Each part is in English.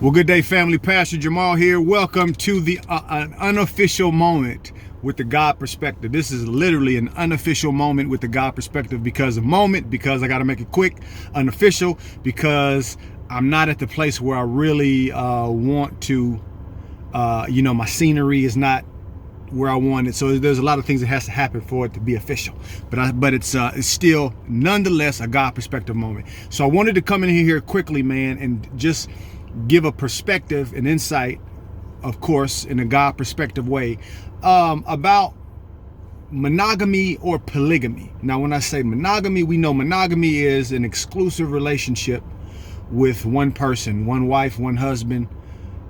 Well, good day, family. Pastor Jamal here. Welcome to the an unofficial moment with the God perspective. This is literally an unofficial moment with the God perspective because I got to make it quick, unofficial, because I'm not at the place where I really want to, my scenery is not where I want it. So there's a lot of things that has to happen for it to be official, but it's still nonetheless a God perspective moment. So I wanted to come in here quickly, man, and just give a perspective and insight, of course, in a God perspective way, about monogamy or polygamy. Now, when I say monogamy, we know monogamy is an exclusive relationship with one person, one wife, one husband,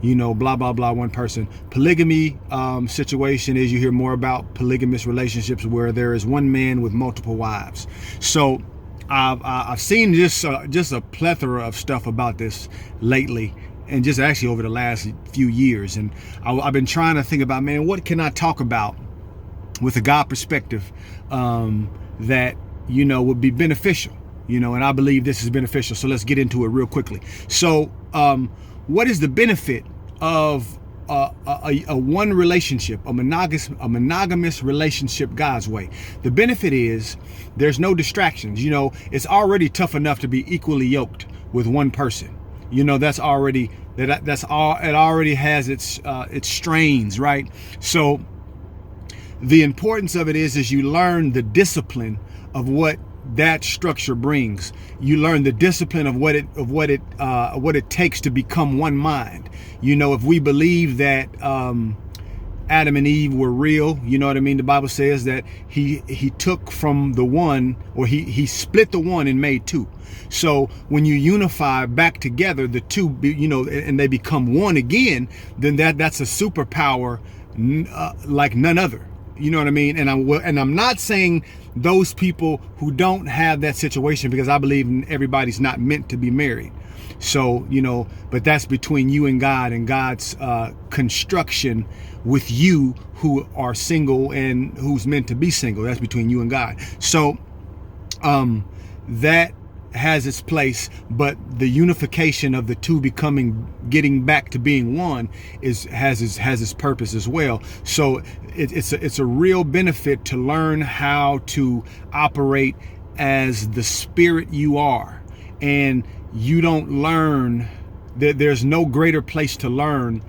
blah, blah, blah, one person. Polygamy situation is you hear more about polygamous relationships where there is one man with multiple wives. So I've seen just a plethora of stuff about this lately, and just actually over the last few years. And I've been trying to think about, man, what can I talk about with a God perspective that, would be beneficial, and I believe this is beneficial. So let's get into it real quickly. So what is the benefit of a one relationship, a monogamous relationship God's way? The benefit is there's no distractions. It's already tough enough to be equally yoked with one person. That's already it already has its strains, right? So the importance of it is you learn the discipline of what that structure brings. You learn the discipline of what it takes to become one mind. If we believe that Adam and Eve were real, you know what I mean? The Bible says that he took from the one, or he split the one and made two. So when you unify back together the two, and they become one again, then that's a superpower like none other. You know what I mean? And I'm not saying those people who don't have that situation, because I believe everybody's not meant to be married. So, but that's between you and God, and God's construction with you who are single and who's meant to be single. That's between you and God. So that has its place, but the unification of the two getting back to being one has its purpose as well. So it's a real benefit to learn how to operate as the spirit you are. And you don't learn that there's no greater place to learn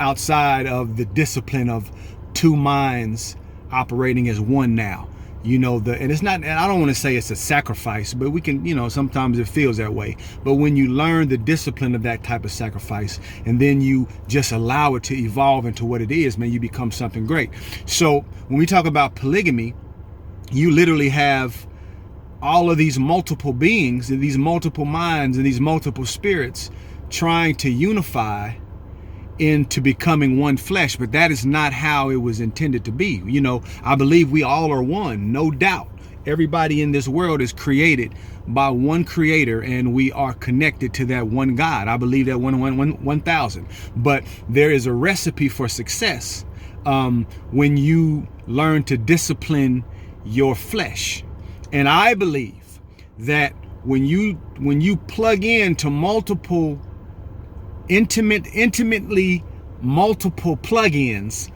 outside of the discipline of two minds operating as one now. And it's not, and I don't want to say it's a sacrifice, but we can, sometimes it feels that way. But when you learn the discipline of that type of sacrifice, and then you just allow it to evolve into what it is, man, you become something great. So when we talk about polygamy, you literally have all of these multiple beings and these multiple minds and these multiple spirits trying to unify into becoming one flesh, but that is not how it was intended to be. I believe we all are one, no doubt. Everybody in this world is created by one creator, and we are connected to that one God. I believe that 1,000. But there is a recipe for success when you learn to discipline your flesh. And I believe that when you plug into multiple intimately multiple plugins,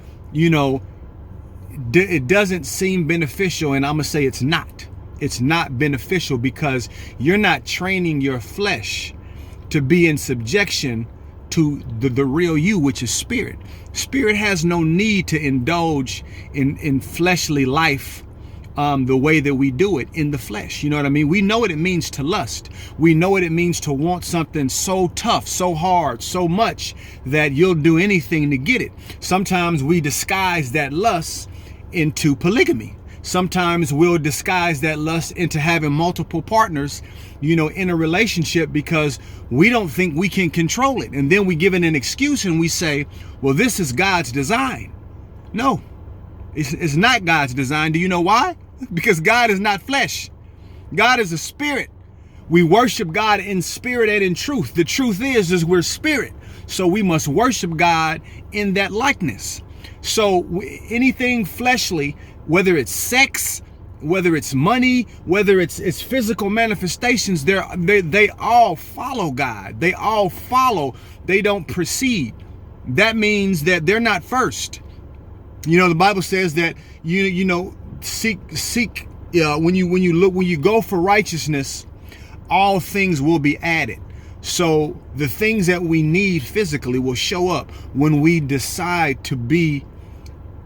it doesn't seem beneficial. And I'm gonna say it's not beneficial, because you're not training your flesh to be in subjection to the real you, which is spirit. Spirit has no need to indulge in fleshly life the way that we do it in the flesh. You know what I mean? We know what it means to lust. We know what it means to want something so tough, so hard, so much that you'll do anything to get it. Sometimes we disguise that lust into polygamy. Sometimes we'll disguise that lust into having multiple partners, in a relationship, because we don't think we can control it. And then we give it an excuse and we say, well, this is God's design. No, it's not God's design. Do you know why? Because God is not flesh. God is a spirit. We worship God in spirit and in truth. The truth is we're spirit. So we must worship God in that likeness. So anything fleshly, whether it's sex, whether it's money, whether it's physical manifestations, they all follow God. They all follow. They don't precede. That means that they're not first. You know, the Bible says that seek when you go for righteousness, all things will be added. So the things that we need physically will show up when we decide to be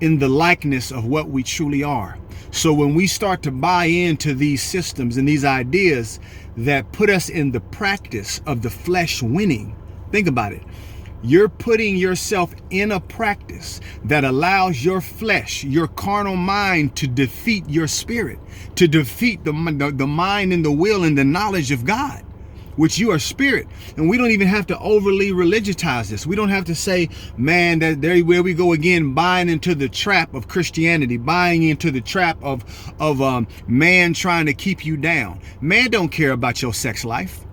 in the likeness of what we truly are. So when we start to buy into these systems and these ideas that put us in the practice of the flesh winning, think about it. You're putting yourself in a practice that allows your flesh, your carnal mind, to defeat your spirit, to defeat the mind and the will and the knowledge of God, which you are spirit. And we don't even have to overly religionize this. We don't have to say, man, that there where we go again, buying into the trap of Christianity, buying into the trap of man trying to keep you down. Man don't care about your sex life.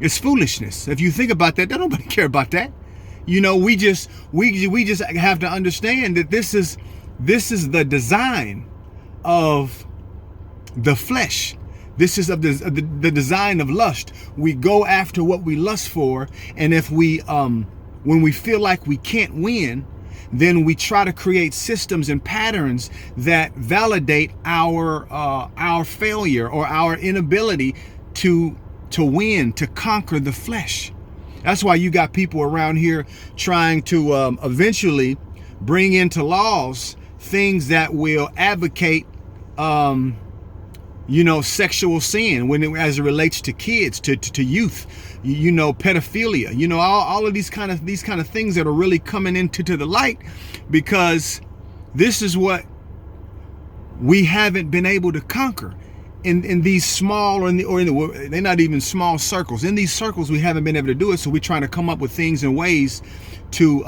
It's foolishness. If you think about that, nobody care about that. You know, we just have to understand that this is the design of the flesh. This is of the design of lust. We go after what we lust for, and if we when we feel like we can't win, then we try to create systems and patterns that validate our failure or our inability to win, to conquer the flesh. That's why you got people around here trying to eventually bring into laws things that will advocate, sexual sin as it relates to kids, to youth, pedophilia, all of these kind of things that are really coming into the light, because this is what we haven't been able to conquer. In these small, they're not even small circles. In these circles, we haven't been able to do it. So we're trying to come up with things and ways to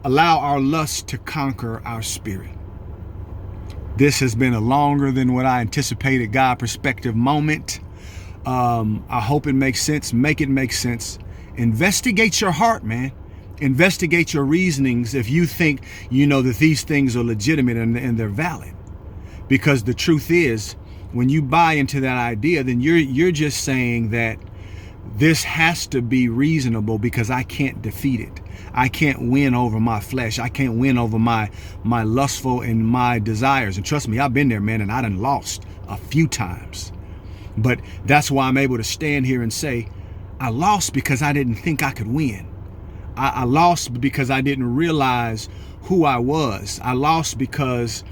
allow our lust to conquer our spirit. This has been a longer than what I anticipated God perspective moment. I hope it makes sense. Make it make sense. Investigate your heart, man. Investigate your reasonings if you think, that these things are legitimate and they're valid. Because the truth is, when you buy into that idea, then you're just saying that this has to be reasonable because I can't defeat it. I can't win over my flesh. I can't win over my lustful and my desires. And trust me, I've been there, man, and I done lost a few times. But that's why I'm able to stand here and say, I lost because I didn't think I could win. I lost because I didn't realize who I was. I lost because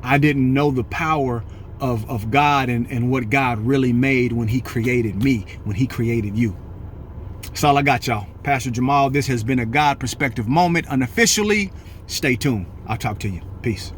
I didn't know the power of God and what God really made when he created me, when he created you. That's all I got, y'all. Pastor Jamal, this has been a God Perspective moment unofficially. Stay tuned. I'll talk to you. Peace.